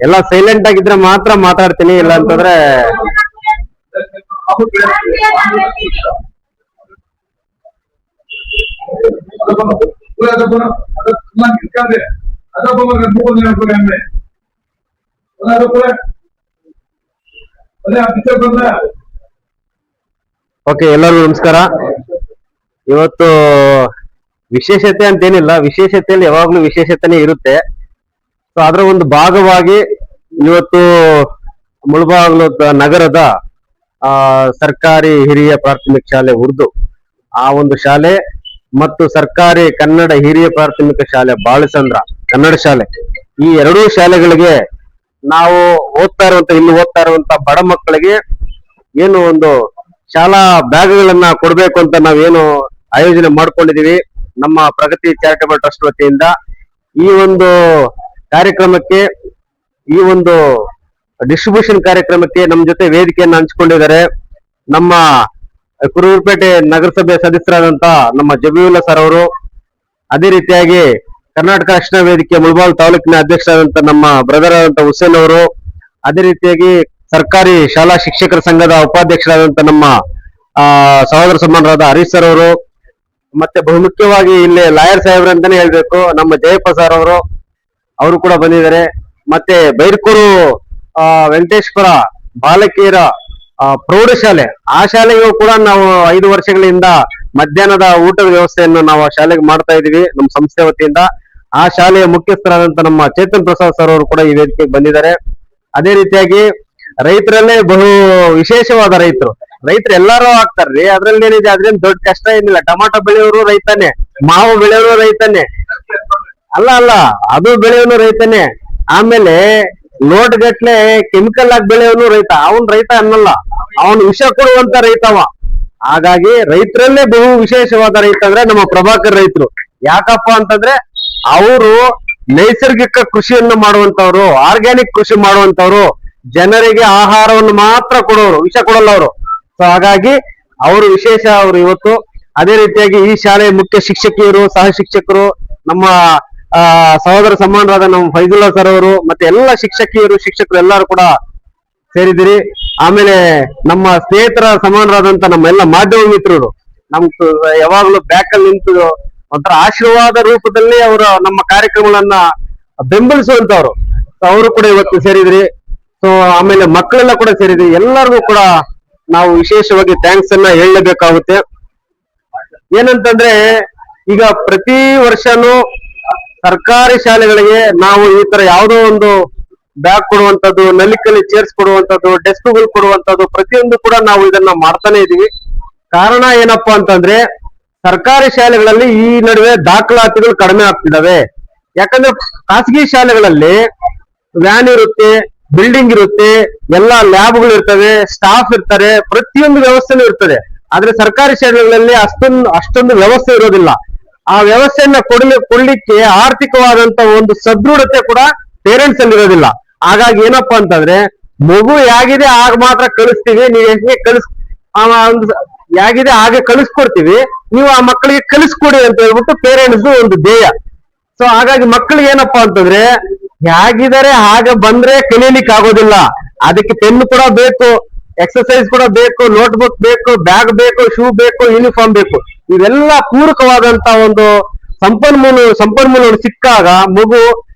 ಎಲ್ಲ ಸೈಲೆಂಟ್ ಆಗಿದ್ರೆ ಮಾತ್ರ ಮಾತಾಡ್ತೀನಿ, ಇಲ್ಲ ಅಂತಂದ್ರೆ ಓಕೆ. ಎಲ್ಲರಿಗೂ ನಮಸ್ಕಾರ. ಇವತ್ತು ವಿಶೇಷತೆ ಅಂತೇನಿಲ್ಲ, ವಿಶೇಷತೆಯಲ್ಲಿ ಯಾವಾಗ್ಲೂ ವಿಶೇಷತೆನೇ ಇರುತ್ತೆ. ಸೊ ಅದರ ಒಂದು ಭಾಗವಾಗಿ ಇವತ್ತು ಮುಳಬಾಗಿಲು ನಗರದ ಸರ್ಕಾರಿ ಹಿರಿಯ ಪ್ರಾಥಮಿಕ ಶಾಲೆ ಉರ್ದು ಆ ಒಂದು ಶಾಲೆ ಮತ್ತು ಸರ್ಕಾರಿ ಕನ್ನಡ ಹಿರಿಯ ಪ್ರಾಥಮಿಕ ಶಾಲೆ ಬಾಳಸಂದ್ರ ಕನ್ನಡ ಶಾಲೆ, ಈ ಎರಡೂ ಶಾಲೆಗಳಿಗೆ ನಾವು ಇಲ್ಲಿ ಓದ್ತಾ ಇರುವಂತ ಬಡ ಮಕ್ಕಳಿಗೆ ಏನು ಒಂದು ಶಾಲಾ ಬ್ಯಾಗ್ಗಳನ್ನ ಕೊಡ್ಬೇಕು ಅಂತ ನಾವೇನು ಆಯೋಜನೆ ಮಾಡ್ಕೊಂಡಿದೀವಿ ನಮ್ಮ ಪ್ರಗತಿ ಚಾರಿಟಬಲ್ ಟ್ರಸ್ಟ್ ವತಿಯಿಂದ. ಈ ಒಂದು ಕಾರ್ಯಕ್ರಮಕ್ಕೆ, ಈ ಒಂದು ಡಿಸ್ಟ್ರಿಬ್ಯೂಷನ್ ಕಾರ್ಯಕ್ರಮಕ್ಕೆ ನಮ್ಮ ಜೊತೆ ವೇದಿಕೆಯನ್ನು ಹಂಚಿಕೊಂಡಿದ್ದಾರೆ ನಮ್ಮ ಕುರುಬರಪೇಟೆ ನಗರಸಭೆ ಸದಸ್ಯರಾದಂತ ನಮ್ಮ ಜಬೀವುಲ್ಲಾ ಸರ್ ಅವರು, ಅದೇ ರೀತಿಯಾಗಿ ಕರ್ನಾಟಕ ರಕ್ಷಣಾ ವೇದಿಕೆ ಮುಳಬಾಗಿಲು ತಾಲೂಕಿನ ಅಧ್ಯಕ್ಷರಾದಂತ ನಮ್ಮ ಬ್ರದರ್ ಆದಂತ ಹುಸೇನ್ ಅವರು, ಅದೇ ರೀತಿಯಾಗಿ ಸರ್ಕಾರಿ ಶಾಲಾ ಶಿಕ್ಷಕರ ಸಂಘದ ಉಪಾಧ್ಯಕ್ಷರಾದಂತ ನಮ್ಮ ಸಹೋದರ ಸಮಾನರಾದ ಹರೀಶ್ ಸರ್ ಅವರು, ಮತ್ತೆ ಬಹುಮುಖ್ಯವಾಗಿ ಇಲ್ಲಿ ಲಾಯರ್ ಸಾಹೇಬ್ರ ಅಂತಾನೆ ಹೇಳ್ಬೇಕು ನಮ್ಮ ಜಯಪ್ಪ ಸರ್ ಅವರು ಕೂಡ ಬಂದಿದ್ದಾರೆ. ಮತ್ತೆ ಬೈರ್ಕೂರು ವೆಂಕಟೇಶ್ವರ ಬಾಲಕಿಯರ ಪ್ರೌಢಶಾಲೆ, ಆ ಶಾಲೆಗೂ ಕೂಡ ನಾವು 5 ವರ್ಷಗಳಿಂದ ಮಧ್ಯಾಹ್ನದ ಊಟದ ವ್ಯವಸ್ಥೆಯನ್ನು ನಾವು ಆ ಶಾಲೆಗೆ ಮಾಡ್ತಾ ಇದೀವಿ ನಮ್ಮ ಸಂಸ್ಥೆ ವತಿಯಿಂದ. ಆ ಶಾಲೆಯ ಮುಖ್ಯಸ್ಥರಾದಂತ ನಮ್ಮ ಚೇತನ್ ಪ್ರಸಾದ್ ಸರ್ ಅವರು ಕೂಡ ಈ ವೇದಿಕೆಗೆ ಬಂದಿದ್ದಾರೆ. ಅದೇ ರೀತಿಯಾಗಿ ರೈತರಲ್ಲೇ ಬಹು ವಿಶೇಷವಾದ ರೈತರು ಎಲ್ಲಾರು ಆಗ್ತಾರ್ರಿ, ಅದ್ರಲ್ಲಿ ಏನಿದೆ, ಅದ್ರೇನ್ ದೊಡ್ಡ ಕಷ್ಟ ಏನಿಲ್ಲ. ಟೊಮಾಟೊ ಬೆಳೆಯೋರು ರೈತನೇ, ಮಾವು ಬೆಳೆಯೋರು ರೈತನೇ, ಅಲ್ಲ ಅದು ಬೆಳೆಯೋನು ರೈತನೇ. ಆಮೇಲೆ ಲೋಟ್ ಗಟ್ಲೆ ಕೆಮಿಕಲ್ ಆಗಿ ಬೆಳೆಯೋನು ರೈತ, ಅವನ್ ರೈತ ಅನ್ನಲ್ಲ, ಅವನು ವಿಷ ಕೊಡುವಂತ ರೈತವ. ಹಾಗಾಗಿ ರೈತರಲ್ಲೇ ಬಹು ವಿಶೇಷವಾದ ರೈತ ಅಂದ್ರೆ ನಮ್ಮ ಪ್ರಭಾಕರ್ ರೈತರು. ಯಾಕಪ್ಪ ಅಂತಂದ್ರೆ ಅವರು ನೈಸರ್ಗಿಕ ಕೃಷಿಯನ್ನು ಮಾಡುವಂತವ್ರು, ಆರ್ಗ್ಯಾನಿಕ್ ಕೃಷಿ ಮಾಡುವಂತವ್ರು, ಜನರಿಗೆ ಆಹಾರವನ್ನು ಮಾತ್ರ ಕೊಡೋರು, ವಿಷ ಕೊಡಲ್ಲ ಅವರು. ಸೊ ಹಾಗಾಗಿ ಅವರು ವಿಶೇಷ ಅವರು ಇವತ್ತು. ಅದೇ ರೀತಿಯಾಗಿ ಈ ಶಾಲೆಯ ಮುಖ್ಯ ಶಿಕ್ಷಕಿಯರು, ಸಹ ಶಿಕ್ಷಕರು, ನಮ್ಮ ಸಹೋದರ ಸಮಾನರಾದ ನಮ್ಮ ಫೈಜುಲ್ಲಾ ಸರ್ ಅವರು, ಮತ್ತೆ ಎಲ್ಲ ಶಿಕ್ಷಕಿಯರು, ಶಿಕ್ಷಕರು ಎಲ್ಲರೂ ಕೂಡ ಸೇರಿದಿರಿ. ಆಮೇಲೆ ನಮ್ಮ ಸ್ನೇಹಿತರ ಸಮಾನರಾದಂತ ನಮ್ಮ ಎಲ್ಲ ಮಾಧ್ಯಮ ಮಿತ್ರರು ನಮ್ ಯಾವಾಗ್ಲೂ ಬ್ಯಾಕ್ ಅಲ್ಲಿ ನಿಂತು ಒಂಥರ ಆಶೀರ್ವಾದ ರೂಪದಲ್ಲಿ ಅವರು ನಮ್ಮ ಕಾರ್ಯಕ್ರಮಗಳನ್ನ ಬೆಂಬಲಿಸುವಂತವ್ರು, ಅವರು ಕೂಡ ಇವತ್ತು ಸೇರಿದ್ರಿ. ಸೊ ಆಮೇಲೆ ಮಕ್ಕಳೆಲ್ಲ ಕೂಡ ಸೇರಿದ್ರಿ. ಎಲ್ಲರಿಗೂ ಕೂಡ ನಾವು ವಿಶೇಷವಾಗಿ ಥ್ಯಾಂಕ್ಸ್ ಅನ್ನ ಹೇಳಲೇಬೇಕಾಗುತ್ತೆ. ಏನಂತಂದ್ರೆ ಈಗ ಪ್ರತಿ ವರ್ಷನೂ ಸರ್ಕಾರಿ ಶಾಲೆಗಳಿಗೆ ನಾವು ಈ ತರ ಯಾವುದೋ ಒಂದು ಬ್ಯಾಗ್ ಕೊಡುವಂತದ್ದು, ನಲಿಕಲಿ ಚೇರ್ಸ್ ಕೊಡುವಂತದ್ದು, ಡೆಸ್ಕ್ಗಳು ಕೊಡುವಂತದ್ದು, ಪ್ರತಿಯೊಂದು ಕೂಡ ನಾವು ಇದನ್ನ ಮಾಡ್ತಾನೆ ಇದೀವಿ. ಕಾರಣ ಏನಪ್ಪಾ ಅಂತಂದ್ರೆ ಸರ್ಕಾರಿ ಶಾಲೆಗಳಲ್ಲಿ ಈ ನಡುವೆ ದಾಖಲಾತಿಗಳು ಕಡಿಮೆ ಆಗ್ತಿದಾವೆ. ಯಾಕಂದ್ರೆ ಖಾಸಗಿ ಶಾಲೆಗಳಲ್ಲಿ ವ್ಯಾನ್ ಇರುತ್ತೆ, ಬಿಲ್ಡಿಂಗ್ ಇರುತ್ತೆ, ಎಲ್ಲಾ ಲ್ಯಾಬ್ಗಳು ಇರ್ತವೆ, ಸ್ಟಾಫ್ ಇರ್ತಾರೆ, ಪ್ರತಿಯೊಂದು ವ್ಯವಸ್ಥೆನೂ ಇರ್ತದೆ. ಆದ್ರೆ ಸರ್ಕಾರಿ ಶಾಲೆಗಳಲ್ಲಿ ಅಷ್ಟೊಂದು ವ್ಯವಸ್ಥೆ ಇರೋದಿಲ್ಲ. ಆ ವ್ಯವಸ್ಥೆಯನ್ನ ಕೊಡ್ಲಿಕ್ಕೆ ಆರ್ಥಿಕವಾದಂತ ಒಂದು ಸದೃಢತೆ ಕೂಡ ಪೇರೆಂಟ್ಸ್ ಅಲ್ಲಿ ಇರೋದಿಲ್ಲ. ಹಾಗಾಗಿ ಏನಪ್ಪಾ ಅಂತಂದ್ರೆ ಮಗು ಹೇಗಿದೆ ಆಗ ಮಾತ್ರ ಕಳಿಸ್ತೀವಿ, ನೀವು ಹೆಂಗೆ ಹೇಗಿದೆ ಹಾಗೆ ಕಳಿಸ್ಕೊಡ್ತೀವಿ, ನೀವು ಆ ಮಕ್ಕಳಿಗೆ ಕಲಿಸ್ಕೊಡಿ ಅಂತ ಹೇಳ್ಬಿಟ್ಟು ಪೇರೆಂಟ್ಸ್ ಒಂದು ಧ್ಯೇಯ. ಸೊ ಹಾಗಾಗಿ ಮಕ್ಕಳಿಗೆ ಏನಪ್ಪಾ ಅಂತಂದ್ರೆ ಹೇಗಿದ್ದಾರೆ ಹಾಗೆ ಬಂದ್ರೆ ಕಲೀಲಿಕ್ಕೆ ಆಗೋದಿಲ್ಲ. ಅದಕ್ಕೆ ಪೆನ್ ಕೂಡ ಬೇಕು, ಎಕ್ಸರ್ಸೈಸ್ ಕೂಡ ಬೇಕು, ನೋಟ್ಬುಕ್ ಬೇಕು, ಬ್ಯಾಗ್ ಬೇಕು, ಶೂ ಬೇಕು, ಯೂನಿಫಾರ್ಮ್ ಬೇಕು. ಇವೆಲ್ಲ ಪೂರಕವಾದಂತ ಒಂದು ಸಂಪನ್ಮೂಲಗಳು ಸಿಕ್ಕಾಗ ಮಗು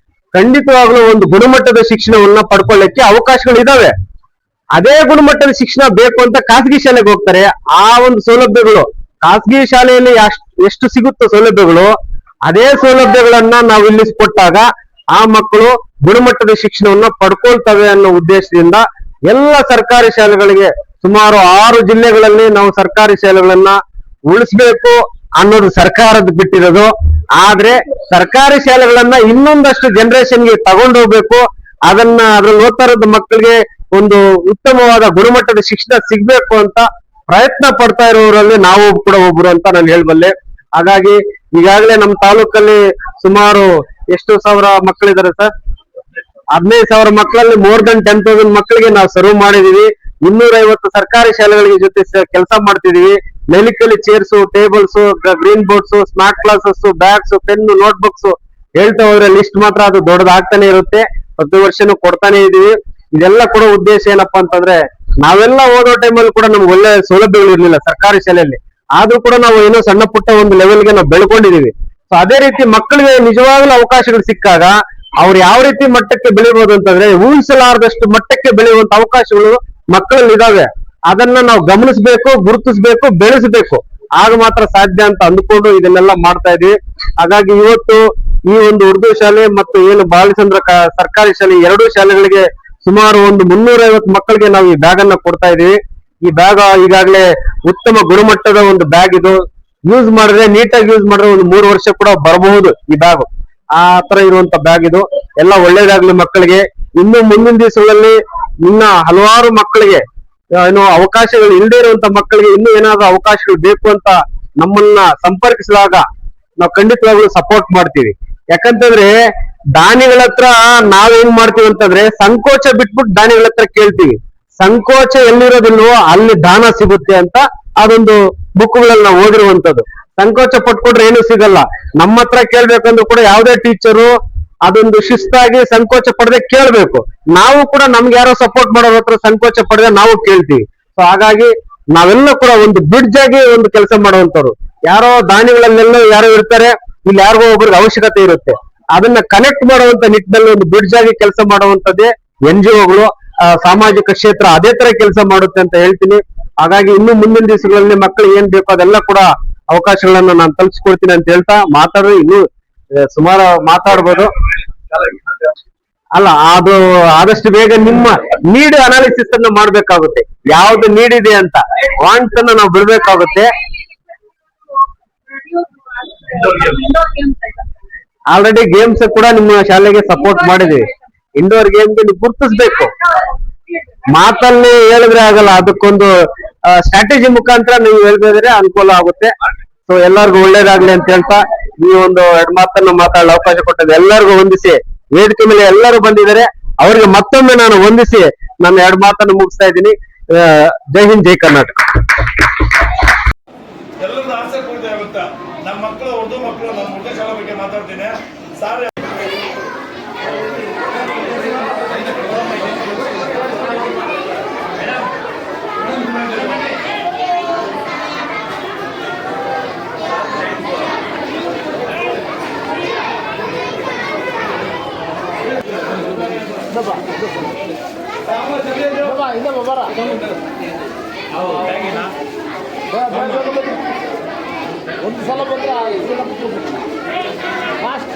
ಖಂಡಿತವಾಗ್ಲೂ ಒಂದು ಗುಣಮಟ್ಟದ ಶಿಕ್ಷಣವನ್ನ ಪಡ್ಕೊಳ್ಳಿಕ್ಕೆ ಅವಕಾಶಗಳಿದಾವೆ. ಅದೇ ಗುಣಮಟ್ಟದ ಶಿಕ್ಷಣ ಬೇಕು ಅಂತ ಖಾಸಗಿ ಶಾಲೆಗೆ ಹೋಗ್ತಾರೆ. ಆ ಒಂದು ಸೌಲಭ್ಯಗಳು ಖಾಸಗಿ ಶಾಲೆಯಲ್ಲಿ ಎಷ್ಟು ಸಿಗುತ್ತೋ ಸೌಲಭ್ಯಗಳು, ಅದೇ ಸೌಲಭ್ಯಗಳನ್ನ ನಾವು ಇಲ್ಲಿ ಕೊಟ್ಟಾಗ ಆ ಮಕ್ಕಳು ಗುಣಮಟ್ಟದ ಶಿಕ್ಷಣವನ್ನ ಪಡ್ಕೊಳ್ತವೆ ಅನ್ನೋ ಉದ್ದೇಶದಿಂದ ಎಲ್ಲ ಸರ್ಕಾರಿ ಶಾಲೆಗಳಿಗೆ ಸುಮಾರು 6 ಜಿಲ್ಲೆಗಳಲ್ಲಿ ನಾವು ಸರ್ಕಾರಿ ಶಾಲೆಗಳನ್ನ ಉಳಿಸ್ಬೇಕು ಅನ್ನೋದು ಸರ್ಕಾರದ ಬಿಟ್ಟಿರೋದು. ಆದ್ರೆ ಸರ್ಕಾರಿ ಶಾಲೆಗಳನ್ನ ಇನ್ನೊಂದಷ್ಟು ಜನರೇಷನ್ಗೆ ತಗೊಂಡೋಗ್ಬೇಕು, ಅದ್ರಲ್ಲಿ ಓದ್ತಾ ಇರೋದು ಮಕ್ಕಳಿಗೆ ಒಂದು ಉತ್ತಮವಾದ ಗುಣಮಟ್ಟದ ಶಿಕ್ಷಣ ಸಿಗ್ಬೇಕು ಅಂತ ಪ್ರಯತ್ನ ಪಡ್ತಾ ಇರೋರಲ್ಲಿ ನಾವು ಕೂಡ ಒಬ್ರು ಅಂತ ನಾನು ಹೇಳ್ಬಲ್ಲೆ. ಹಾಗಾಗಿ ಈಗಾಗಲೇ ನಮ್ಮ ತಾಲೂಕಲ್ಲಿ ಸುಮಾರು ಎಷ್ಟು ಸಾವಿರ ಮಕ್ಕಳಿದ್ದಾರೆ ಸರ್? 15,000 ಮಕ್ಕಳಲ್ಲಿ ಮೋರ್ ದನ್ 10,000 ಮಕ್ಕಳಿಗೆ ನಾವು ಸರ್ವ್ ಮಾಡಿದೀವಿ. 250 ಸರ್ಕಾರಿ ಶಾಲೆಗಳಿಗೆ ಜೊತೆ ಕೆಲಸ ಮಾಡ್ತಿದೀವಿ. ಮೆಲಿಕಲಿ chairs, tables, green boards, smart classes, bags, pen, notebooks ಹೇಳ್ತಾ ಹೋದ್ರೆ ಲಿಸ್ಟ್ ಮಾತ್ರ ಅದು ದೊಡ್ಡದಾಗ್ತಾನೆ ಇರುತ್ತೆ. ಪ್ರತಿ ವರ್ಷನೂ ಕೊಡ್ತಾನೆ ಇದೀವಿ. ಇದೆಲ್ಲ ಕೊಡೋ ಉದ್ದೇಶ ಏನಪ್ಪಾ ಅಂತಂದ್ರೆ, ನಾವೆಲ್ಲ ಓದೋ ಟೈಮಲ್ಲಿ ಕೂಡ ನಮ್ಗೆ ಒಳ್ಳೆ ಸೌಲಭ್ಯಗಳು ಇರ್ಲಿಲ್ಲ ಸರ್ಕಾರಿ ಶಾಲೆಯಲ್ಲಿ, ಆದ್ರೂ ಕೂಡ ನಾವು ಏನೋ ಸಣ್ಣ ಪುಟ್ಟ ಒಂದು ಲೆವೆಲ್ಗೆ ನಾವು ಬೆಳ್ಕೊಂಡಿದೀವಿ. ಸೊ ಅದೇ ರೀತಿ ಮಕ್ಕಳಿಗೆ ನಿಜವಾಗ್ಲೂ ಅವಕಾಶಗಳು ಸಿಕ್ಕಾಗ ಅವ್ರು ಯಾವ ರೀತಿ ಮಟ್ಟಕ್ಕೆ ಬೆಳಿಬಹುದು ಅಂತಂದ್ರೆ, ಊಹಿಸಲಾರದಷ್ಟು ಮಟ್ಟಕ್ಕೆ ಬೆಳೆಯುವಂತ ಅವಕಾಶಗಳು ಮಕ್ಕಳಲ್ಲಿ ಇದಾವೆ. ಅದನ್ನ ನಾವು ಗಮನಿಸಬೇಕು, ಗುರುತಿಸಬೇಕು, ಬೆಳೆಸಬೇಕು. ಆಗ ಮಾತ್ರ ಸಾಧ್ಯ ಅಂತ ಅಂದ್ಕೊಂಡು ಇದನ್ನೆಲ್ಲ ಮಾಡ್ತಾ ಇದೀವಿ. ಹಾಗಾಗಿ ಇವತ್ತು ಈ ಒಂದು ಉರ್ದು ಶಾಲೆ ಮತ್ತು ಏನು ಬಾಲಚಂದ್ರ ಸರ್ಕಾರಿ ಶಾಲೆ ಎರಡೂ ಶಾಲೆಗಳಿಗೆ ಸುಮಾರು ಒಂದು 350 ಮಕ್ಕಳಿಗೆ ನಾವು ಈ ಬ್ಯಾಗ್ ಅನ್ನ ಕೊಡ್ತಾ ಇದೀವಿ. ಈ ಬ್ಯಾಗ್ ಈಗಾಗಲೇ ಉತ್ತಮ ಗುಣಮಟ್ಟದ ಒಂದು ಬ್ಯಾಗ್ ಇದು. ಯೂಸ್ ಮಾಡಿದ್ರೆ, ನೀಟಾಗಿ ಯೂಸ್ ಮಾಡಿದ್ರೆ ಒಂದು 3 ವರ್ಷ ಕೂಡ ಬರಬಹುದು ಈ ಬ್ಯಾಗ್. ಆ ತರ ಇರುವಂತ ಬ್ಯಾಗ್ ಇದು. ಎಲ್ಲ ಒಳ್ಳೇದಾಗ್ಲಿ ಮಕ್ಕಳಿಗೆ. ಇನ್ನು ಮುಂದಿನ ದಿವಸಗಳಲ್ಲಿ ಇನ್ನ ಹಲವಾರು ಮಕ್ಕಳಿಗೆ ಏನು ಅವಕಾಶಗಳು ಇಲ್ಲದೆ ಇರುವಂತ ಮಕ್ಕಳಿಗೆ ಇನ್ನೂ ಏನಾದ್ರು ಅವಕಾಶಗಳು ಬೇಕು ಅಂತ ನಮ್ಮನ್ನ ಸಂಪರ್ಕಿಸಿದಾಗ ನಾವು ಖಂಡಿತವಾಗ್ಲೂ ಸಪೋರ್ಟ್ ಮಾಡ್ತೀವಿ. ಯಾಕಂತಂದ್ರೆ ದಾನಿಗಳ ಹತ್ರ ನಾವೇನ್ ಮಾಡ್ತೀವಿ ಅಂತಂದ್ರೆ, ಸಂಕೋಚ ಬಿಟ್ಬಿಟ್ಟು ದಾನಿಗಳ ಹತ್ರ ಕೇಳ್ತೀವಿ. ಸಂಕೋಚ ಎಲ್ಲಿರೋದಿಲ್ವೋ ಅಲ್ಲಿ ದಾನ ಸಿಗುತ್ತೆ ಅಂತ ಅದೊಂದು ಬುಕ್ಗಳಲ್ಲಿ ನಾವು ಓದಿರುವಂತದ್ದು. ಸಂಕೋಚ ಪಟ್ಕೊಟ್ರೆ ಏನು ಸಿಗಲ್ಲ. ನಮ್ಮ ಹತ್ರ ಕೇಳ್ಬೇಕಂದ್ರೂ ಕೂಡ ಯಾವುದೇ ಟೀಚರು ಅದೊಂದು ಶಿಸ್ತಾಗಿ ಸಂಕೋಚ ಪಡದೆ ಕೇಳ್ಬೇಕು. ನಾವು ಕೂಡ ನಮ್ಗೆ ಯಾರೋ ಸಪೋರ್ಟ್ ಮಾಡೋರ ಹತ್ರ ಸಂಕೋಚ ಪಡದೆ ನಾವು ಕೇಳ್ತೀವಿ. ಸೊ ಹಾಗಾಗಿ ನಾವೆಲ್ಲ ಕೂಡ ಒಂದು ಬ್ರಿಡ್ಜ್ ಆಗಿ ಒಂದು ಕೆಲಸ ಮಾಡುವಂತವ್ರು. ಯಾರೋ ದಾನಿಗಳಲ್ಲೆಲ್ಲ ಯಾರೋ ಇರ್ತಾರೆ, ಇಲ್ಲಿ ಯಾರಿಗೋ ಒಬ್ರಿಗೆ ಅವಶ್ಯಕತೆ ಇರುತ್ತೆ. ಅದನ್ನ ಕನೆಕ್ಟ್ ಮಾಡುವಂತ ನಿಟ್ಟಿನಲ್ಲಿ ಒಂದು ಬ್ರಿಡ್ಜ್ ಆಗಿ ಕೆಲಸ ಮಾಡುವಂತದ್ದೇ NGOಗಳು, ಸಾಮಾಜಿಕ ಕ್ಷೇತ್ರ ಅದೇ ತರ ಕೆಲಸ ಮಾಡುತ್ತೆ ಅಂತ ಹೇಳ್ತೀನಿ. ಹಾಗಾಗಿ ಇನ್ನು ಮುಂದಿನ ದಿವಸಗಳಲ್ಲಿ ಮಕ್ಕಳಿಗೆ ಏನ್ ಬೇಕು ಅದೆಲ್ಲ ಕೂಡ ಅವಕಾಶಗಳನ್ನ ನಾನು ತಲುಪಿಸ್ಕೊಡ್ತೀನಿ ಅಂತ ಹೇಳ್ತಾ ಮಾತಾಡಿದ್ರೆ ಇನ್ನೂ ಸುಮಾರು ಮಾತಾಡ್ಬೋದು. ಅಲ್ಲ, ಅದು ಆದಷ್ಟು ಬೇಗ ನಿಮ್ಮ ನೀಡ್ ಅನಾಲಿಸಿಸ್ ಅನ್ನ ಮಾಡ್ಬೇಕಾಗುತ್ತೆ. ಯಾವ್ದು ನೀಡ್ ಇದೆ ಅಂತ ವಾಂಟ್ಸ್ ಅನ್ನ ನಾವು ಬಿಡ್ಬೇಕಾಗುತ್ತೆ. ಆಲ್ರೆಡಿ ಗೇಮ್ಸ್ ಕೂಡ ನಿಮ್ಮ ಶಾಲೆಗೆ ಸಪೋರ್ಟ್ ಮಾಡಿದೀವಿ. ಇಂಡೋರ್ ಗೇಮ್ಗೆ ನೀವು ಗುರ್ತಿಸ್ಬೇಕು. ಮಾತಲ್ಲಿ ಹೇಳಿದ್ರೆ ಆಗಲ್ಲ, ಅದಕ್ಕೊಂದು ಸ್ಟ್ರಾಟಜಿ ಮುಖಾಂತರ ನೀವು ಹೇಳ್ಬೇದ್ರೆ ಅನುಕೂಲ ಆಗುತ್ತೆ. ಸೊ ಎಲ್ಲರಿಗೂ ಒಳ್ಳೇದಾಗ್ಲಿ ಅಂತ ಹೇಳ್ತಾ ಈ ಒಂದು 2 ಮಾತನ್ನ ಮಾತಾಡಲು ಅವಕಾಶ ಕೊಟ್ಟದ್ದು ಎಲ್ಲರಿಗೂ ವಂದಿಸಿ, ವೇದಿಕೆ ಮೇಲೆ ಎಲ್ಲರೂ ಬಂದಿದ್ದಾರೆ ಅವರಿಗೆ ಮತ್ತೊಮ್ಮೆ ನಾನು ವಂದಿಸಿ ನನ್ನ 2 ಮಾತನ್ನು ಮುಗಿಸ್ತಾ ಇದ್ದೀನಿ. ಜೈ ಹಿಂದ್, ಜೈ ಕರ್ನಾಟಕ. ಎಲ್ಲರೂ ಆಸೆ ಪೂರ್ತಿ ಆಗುತ್ತಾ? ನಮ್ಮ ಮಕ್ಕಳು ಉರ್ದು ಮಕ್ಕಳು ನಮ್ಮ ಉರ್ದು ಶಾಲೆ ಬಗ್ಗೆ ಮಾತಾಡ್ತೀನಿ ಸಾರ್. ಒಂದು ಸಲ ಬಂದ್ರೆ ಫಾಸ್ಟ್